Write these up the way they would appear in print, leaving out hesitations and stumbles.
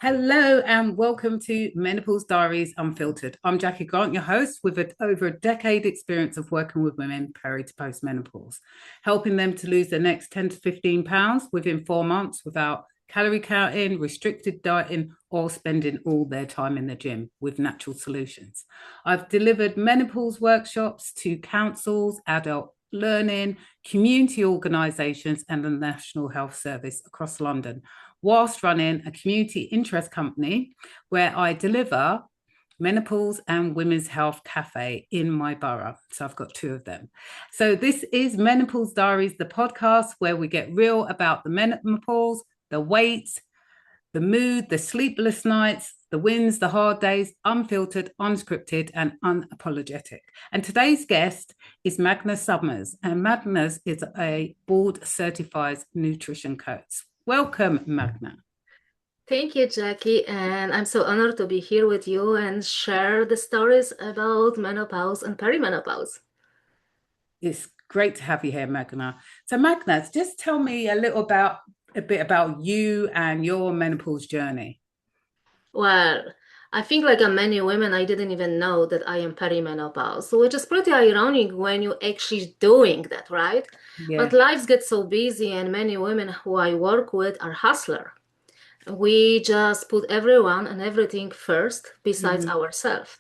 Hello and welcome to Menopause Diaries Unfiltered. I'm Jackie Grant, your host, with over a decade experience of working with women peri to postmenopause, helping them to lose their next 10 to 15 pounds within 4 months without calorie counting, restricted dieting, or spending all their time in the gym with natural solutions. I've delivered menopause workshops to councils, adult learning, community organisations, and the National Health Service across London, whilst running a community interest company where I deliver menopause and women's health cafe in my borough. So I've got two of them. So this is Menopause Diaries, the podcast where we get real about the menopause, the weight, the mood, the sleepless nights, the wins, the hard days, unfiltered, unscripted, and unapologetic. And today's guest is Magna Sommers, and Magna is a board certified nutrition coach. Welcome, Magna. Thank you, Jackie, and I'm so honored to be here with you and share the stories about menopause and perimenopause. It's great to have you here, Magna. So, Magna, just tell me a bit about you and your menopause journey. Well, I think like many women, I didn't even know that I am perimenopause, which is pretty ironic when you're actually doing that, right? But Yeah. lives get so busy, and many women who I work with are hustler. We just put everyone and everything first besides Mhm. ourselves.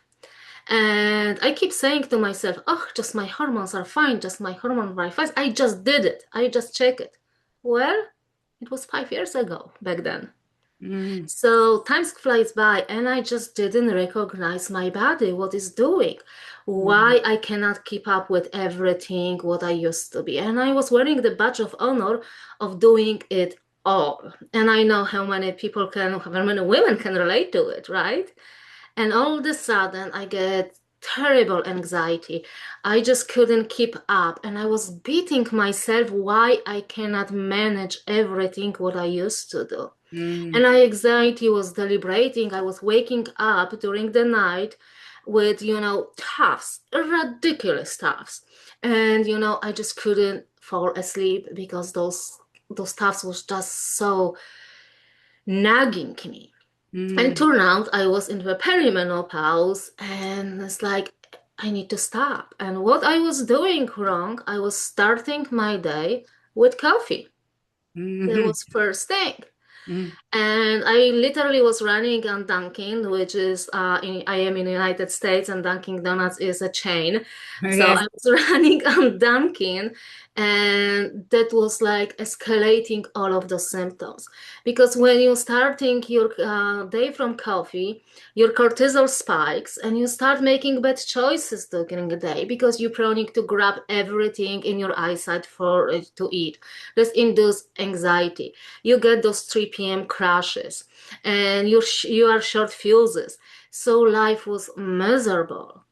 And I keep saying to myself, oh, just my hormones are fine, just my hormones are fine. I just did it. I just checked it. Well, it was 5 years ago back then. Mm. So time flies by and I just didn't recognize my body, what it's doing, Mm. why I cannot keep up with everything what I used to be. And I was wearing the badge of honor of doing it all. And I know how many women can relate to it, right? And all of a sudden, I get terrible anxiety. I just couldn't keep up. And I was beating myself why I cannot manage everything what I used to do. And Mm. my anxiety was deliberating. I was waking up during the night with, toughs, ridiculous toughs. And, I just couldn't fall asleep because those toughs was just so nagging me. And Mm. turned out I was in the perimenopause, and it's like I need to stop. And what I was doing wrong, I was starting my day with coffee. That Mm. was first thing. Mm. And I literally was running on Dunkin', which is I am in the United States, and Dunkin' Donuts is a chain. So Yes. I was running on Dunkin', and that was like escalating all of the symptoms. Because when you're starting your day from coffee, your cortisol spikes, and you start making bad choices during the day because you're prone to grab everything in your eyesight for to eat. This induces anxiety. You get those 3 p.m. crashes, and you are short fuses. So life was miserable.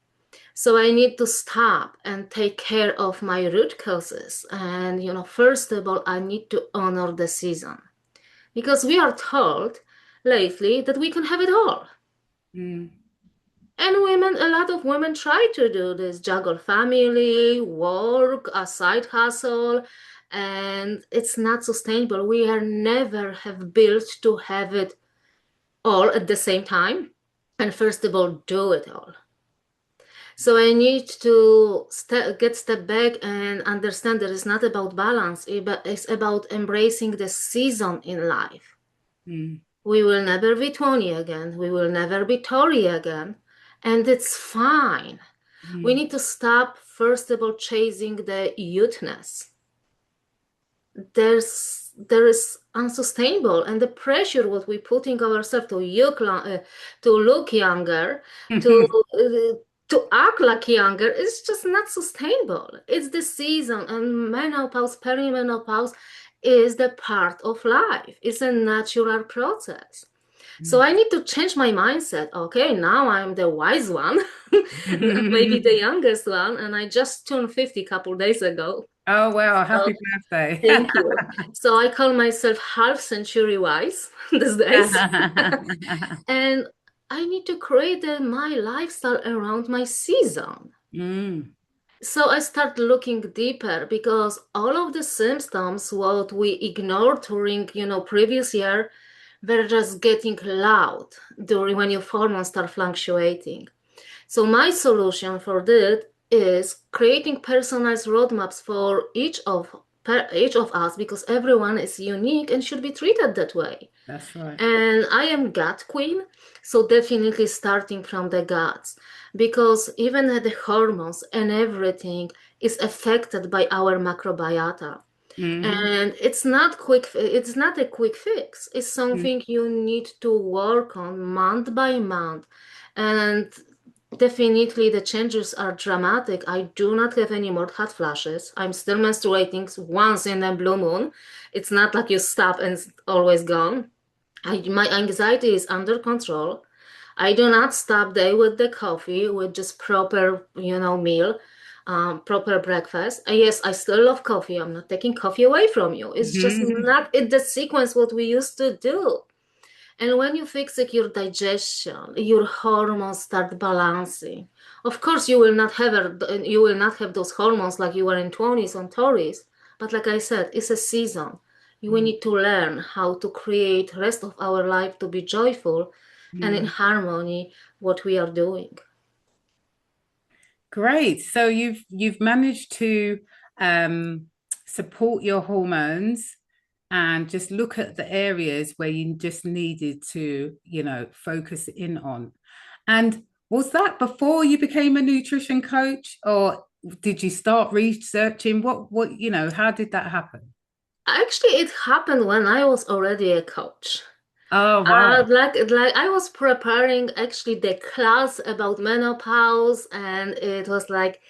So I need to stop and take care of my root causes. And first of all, I need to honor the season because we are told lately that we can have it all. Mm. And a lot of women try to do this, juggle family, work, a side hustle, and it's not sustainable. We are never have built to have it all at the same time. And first of all, do it all. So I need to get step back and understand that it's not about balance, but it's about embracing the season in life. Mm. We will never be 20 again. We will never be 30 again. And it's fine. We Mm. need to stop, first of all, chasing the youthness. There is unsustainable, and the pressure what we putting ourselves to look younger, to act like younger is just not sustainable. It's the season, and menopause, perimenopause is the part of life. It's a natural process. So I need to change my mindset. Okay, now I'm the wise one, maybe the youngest one, and I just turned 50 a couple days ago. Oh, wow. So Happy birthday. thank you. So I call myself half century wise these days. And I need to create my lifestyle around my season. Mm. So I start looking deeper because all of the symptoms what we ignored during, previous year they're just getting loud during when your hormones start fluctuating. So my solution for that is creating personalized roadmaps for each of us, because everyone is unique and should be treated that way. That's right. And I am gut queen, so definitely starting from the guts, because even the hormones and everything is affected by our macrobiota. Mm-hmm. And it's not a quick fix. It's something you need to work on month by month. And definitely the changes are dramatic. I do not have any more hot flashes. I'm still menstruating once in a blue moon. It's not like you stop and it's always gone. My anxiety is under control. I do not stop day with the coffee, with just proper, meal, proper breakfast. Yes, I still love coffee. I'm not taking coffee away from you. It's just Mm-hmm. not in the sequence what we used to do. And when you fix it, your digestion, your hormones start balancing. Of course, you will not have those hormones like you were in 20s on Taurus. But like I said, it's a season. We need to learn how to create rest of our life to be joyful and in Mm-hmm. harmony what we are doing. Great. So you've managed to um, support your hormones and just look at the areas where you just needed to, focus in on. And was that before you became a nutrition coach, or did you start researching? How did that happen? Actually, it happened when I was already a coach. Oh, wow. Like I was preparing actually the class about menopause, and it was like,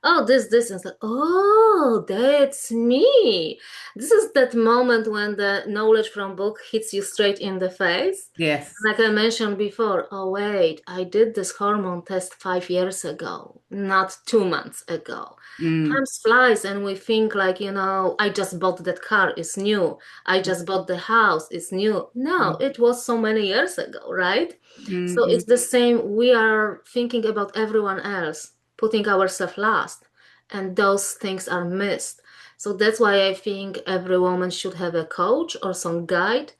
oh, this, and it's like, oh, that's me. This is that moment when the knowledge from book hits you straight in the face. Yes. Like I mentioned before, oh wait, I did this hormone test 5 years ago, not 2 months ago. Mm, Time flies, and we think like, I just bought that car, it's new. I just bought the house, it's new. No, mm, it was so many years ago, right? mm, So mm, it's the same. We are thinking about everyone else, putting ourselves last, and those things are missed. So that's why I think every woman should have a coach or some guide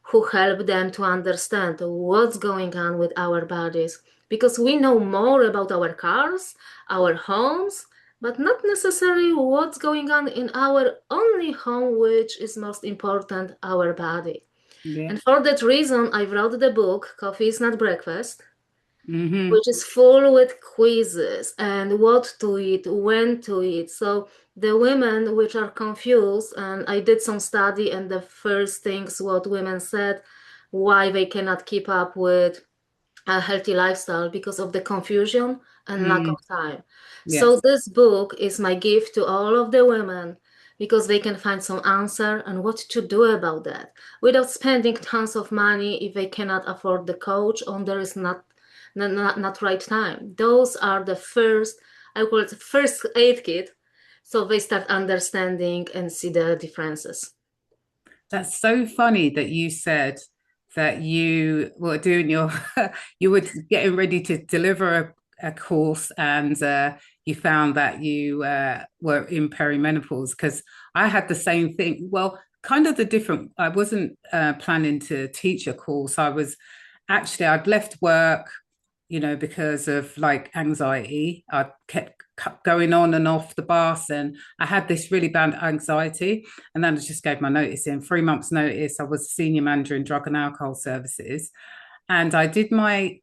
who help them to understand what's going on with our bodies. Because we know more about our cars, our homes, but not necessarily what's going on in our only home, which is most important, our body. yeah. And for that reason, I wrote the book, Coffee is Not Breakfast, Mm-hmm. which is full with quizzes and what to eat, when to eat. So the women which are confused, and I did some study, and the first things what women said, why they cannot keep up with a healthy lifestyle because of the confusion and lack Mm, of time. So yes. this book is my gift to all of the women because they can find some answer and what to do about that without spending tons of money if they cannot afford the coach or there is not right time. Those are the first, I call it first aid kit, so they start understanding and see the differences. That's so funny that you said that you were doing you were getting ready to deliver a course and you found that you were in perimenopause because I had the same thing. Well, kind of the different, I wasn't planning to teach a course. I'd left work, because of like anxiety. I kept going on and off the bus and I had this really bad anxiety. And then I just gave my notice in 3 months' notice. I was a senior manager in drug and alcohol services. And I did my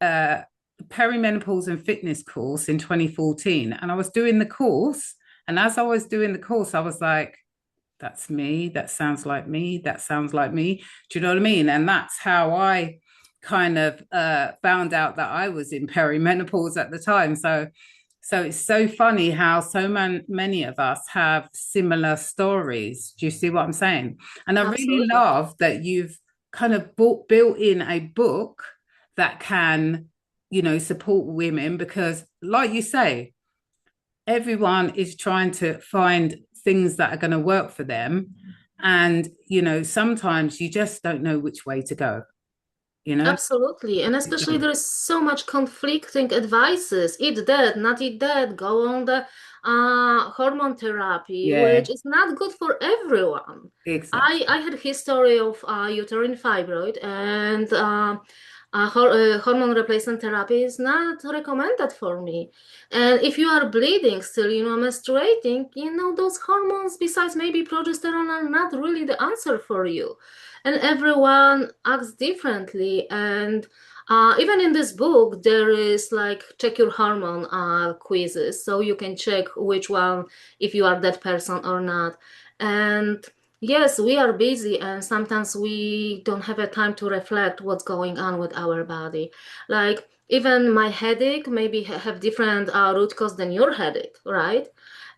perimenopause and fitness course in 2014. And I was doing the course. And as I was doing the course, I was like, that's me. That sounds like me. That sounds like me. Do you know what I mean? And that's how I kind of found out that I was in perimenopause at the time. So it's so funny how many of us have similar stories. Do you see what I'm saying? And I really Absolutely. love that you've kind of built in a book that can, support women because, like you say, everyone is trying to find things that are going to work for them. And, sometimes you just don't know which way to go, you know? Absolutely. And especially there is so much conflicting advices. Eat that, not eat that, go on hormone therapy, Yeah, which is not good for everyone. exactly. I had history of uterine fibroid, and hormone replacement therapy is not recommended for me. And if you are bleeding still, menstruating, those hormones, besides maybe progesterone, are not really the answer for you. And everyone acts differently. And even in this book, there is like check your hormone quizzes, so you can check which one, if you are that person or not. And yes, we are busy, and sometimes we don't have a time to reflect what's going on with our body. Like even my headache maybe have different root cause than your headache, right?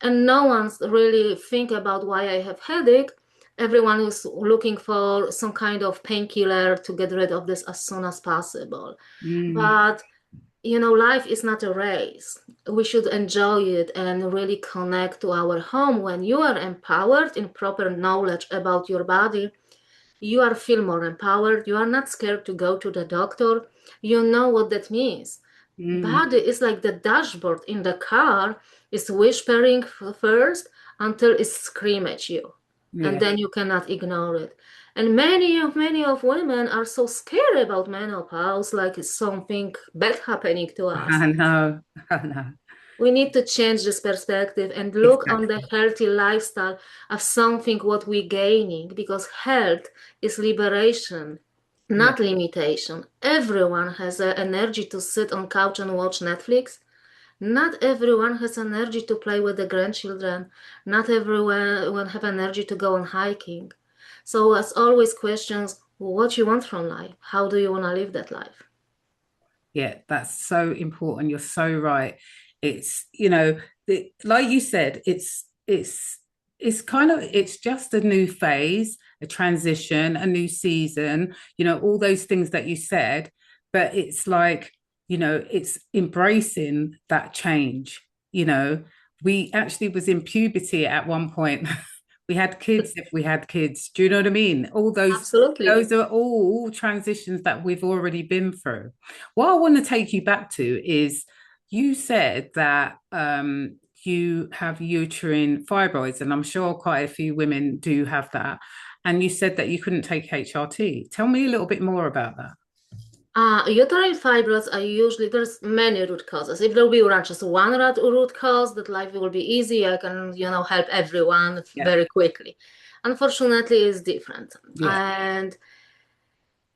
And no one's really think about why I have headache. Everyone is looking for some kind of painkiller to get rid of this as soon as possible. Mm, But life is not a race. We should enjoy it and really connect to our home. When you are empowered in proper knowledge about your body, you are feel more empowered. You are not scared to go to the doctor. You know what that means. mm, Body is like the dashboard in the car, is whispering first until it scream at you, and yeah, then you cannot ignore it. And many of women are so scared about menopause, like it's something bad happening to us. I know, I know, We need to change this perspective and look on the exactly. healthy lifestyle as something what we gaining, because health is liberation, Yeah, not limitation. Everyone has the energy to sit on couch and watch Netflix. Not everyone has energy to play with the grandchildren. Not everyone have energy to go on hiking. So as always questions what you want from life. How do you want to live that life? yeah, that's so important. You're so right. It's, like you said, it's kind of it's just a new phase, a transition, a new season, all those things that you said, but it's like, it's embracing that change, you know. We actually was in puberty at one point. We had kids if we had kids. Do you know what I mean? All Absolutely. those are all transitions that we've already been through. What I want to take you back to is you said that you have uterine fibroids, and I'm sure quite a few women do have that. And you said that you couldn't take HRT. Tell me a little bit more about that. Uterine fibroids are usually, there's many root causes. If there will be just one root cause, that life will be easy. I can, help everyone Yeah, very quickly. Unfortunately, it's different. yeah, And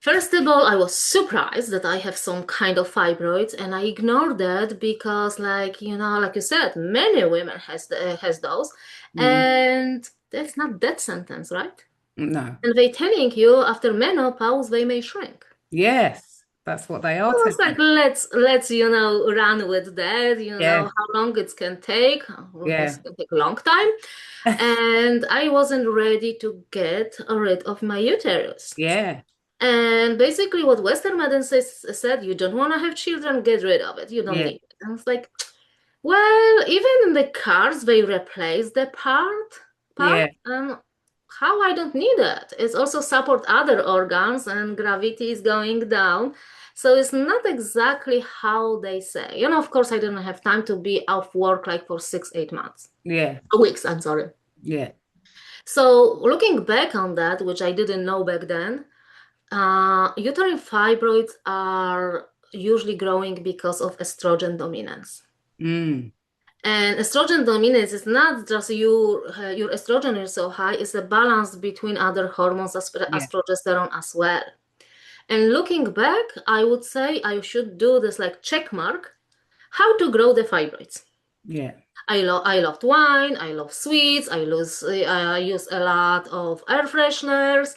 first of all, I was surprised that I have some kind of fibroids, and I ignored that because, like you said, many women has those, mm, and that's not death sentence, right? no, And they telling you after menopause they may shrink. yes, that's what they I are was telling. like, let's run with that. Yeah, How long it can take. Well, it yeah, can take a long time, and I wasn't ready to get rid of my uterus. yeah, And basically, what Western medicine said, you don't want to have children, get rid of it. You don't yeah, need it. And it's like, well, even in the cars, they replace the part, yeah, and how I don't need it. It's also support other organs, and gravity is going down. So it's not exactly how they say. Of course, I didn't have time to be off work like for 6, 8 months, yeah, weeks, I'm sorry. yeah. So looking back on that, which I didn't know back then, uterine fibroids are usually growing because of estrogen dominance. Mm, And estrogen dominance is not just your estrogen is so high, it's a balance between other hormones as yeah, progesterone as well. And looking back, I would say I should do this like check mark, how to grow the fibroids. yeah, I loved wine, I love sweets, I use a lot of air fresheners.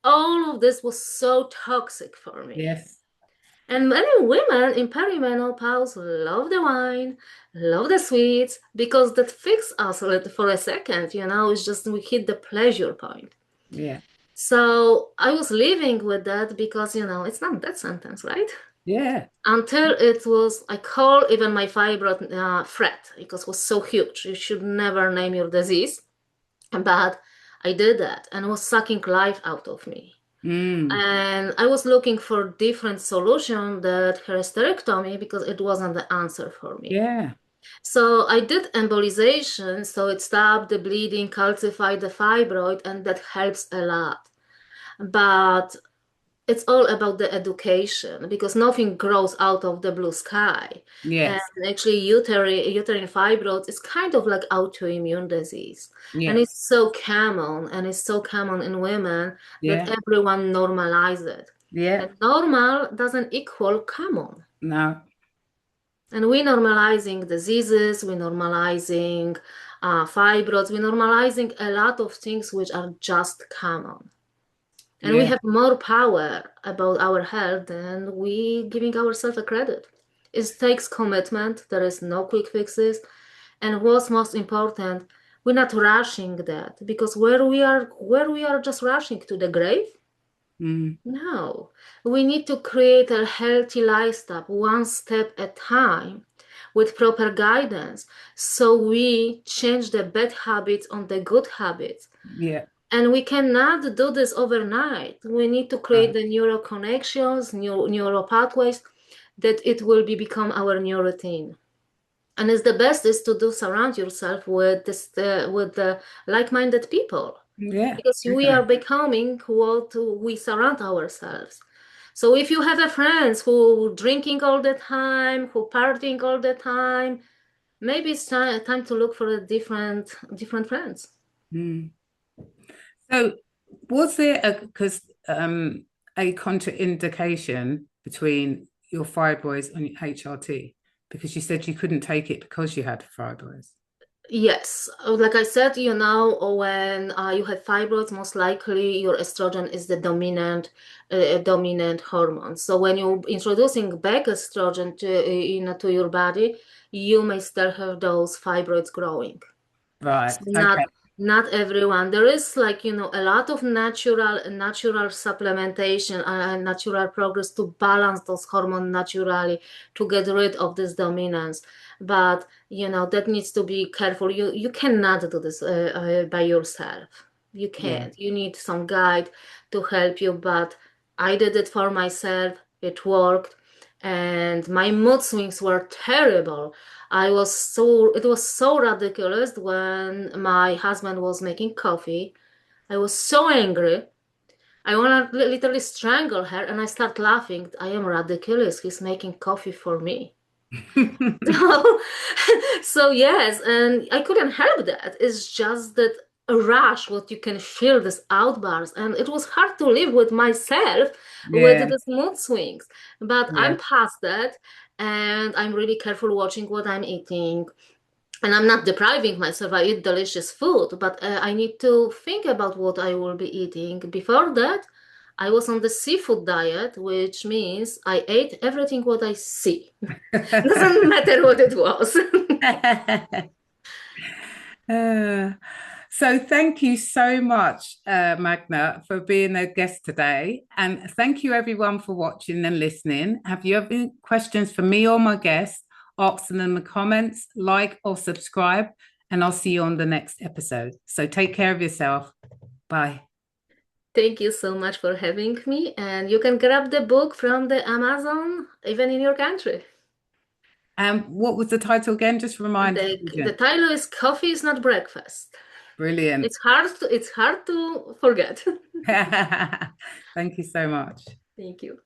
All of this was so toxic for me. yes, And many women in perimenopause love the wine, love the sweets, because that fix us for a second, it's just we hit the pleasure point. yeah, So I was living with that because, it's not that sentence, right? yeah, Until it was, I call even my fibroid threat because it was so huge. You should never name your disease. But I did that and it was sucking life out of me. mm, And I was looking for different solution that hysterectomy because it wasn't the answer for me. yeah, So I did embolization, so it stopped the bleeding, calcified the fibroid, and that helps a lot. But it's all about the education because nothing grows out of the blue sky. And Yes. actually, uterine fibroids is kind of like autoimmune disease. And Yeah. it's so common, and it's so common in women that Yeah. everyone normalizes it. Yeah. And normal doesn't equal common. No. And we're normalizing diseases, we're normalizing fibroids, we're normalizing a lot of things which are just common. And we Yeah. have more power about our health than we giving ourselves a credit. It takes commitment. There is no quick fixes. And what's most important, we're not rushing that because where we are just rushing to the grave. Mm. No, we need to create a healthy lifestyle one step at a time with proper guidance. So we change the bad habits on the good habits. Yeah. And we cannot do this overnight. We need to create No. the neural connections, neural pathways that it will become our new routine. And it's the best is to do surround yourself with with the like-minded people Yeah. because we are Definitely. becoming what we surround ourselves. So if you have a friends who drinking all the time, who partying all the time, maybe it's time to look for a different friends. Mm. So, was there a contraindication between your fibroids and your HRT? Because you said you couldn't take it because you had fibroids. Yes, like I said, when you have fibroids, most likely your estrogen is the dominant hormone. So when you're introducing back estrogen to your body, you may still have those fibroids growing. Right. So Okay. not everyone. There is a lot of natural supplementation and natural progress to balance those hormones naturally to get rid of this dominance. But that needs to be careful. You cannot do this by yourself. You Yeah. can't. You need some guide to help you. But I did it for myself. It worked, and my mood swings were terrible. It was so ridiculous when my husband was making coffee. I was so angry. I want to literally strangle her, and I start laughing. I am ridiculous. He's making coffee for me. So, so yes, and I couldn't help that. It's just that a rush, what you can feel this outburst, and it was hard to live with myself with Yeah. these mood swings. But Yeah. I'm past that, and I'm really careful watching what I'm eating. And I'm not depriving myself. I eat delicious food, but I need to think about what I will be eating. Before that, I was on the seafood diet, which means I ate everything what I see. Doesn't matter what it was. Uh, so thank you so much, Magna, for being a guest today. And thank you everyone for watching and listening. Have you have any questions for me or my guest? Ask them in the comments, like or subscribe, and I'll see you on the next episode. So take care of yourself. Bye. Thank you so much for having me. And you can grab the book from the Amazon, even in your country. What was the title again? Just remind The me. title is Coffee is Not Breakfast. Brilliant. It's hard to forget. Thank you so much. Thank you.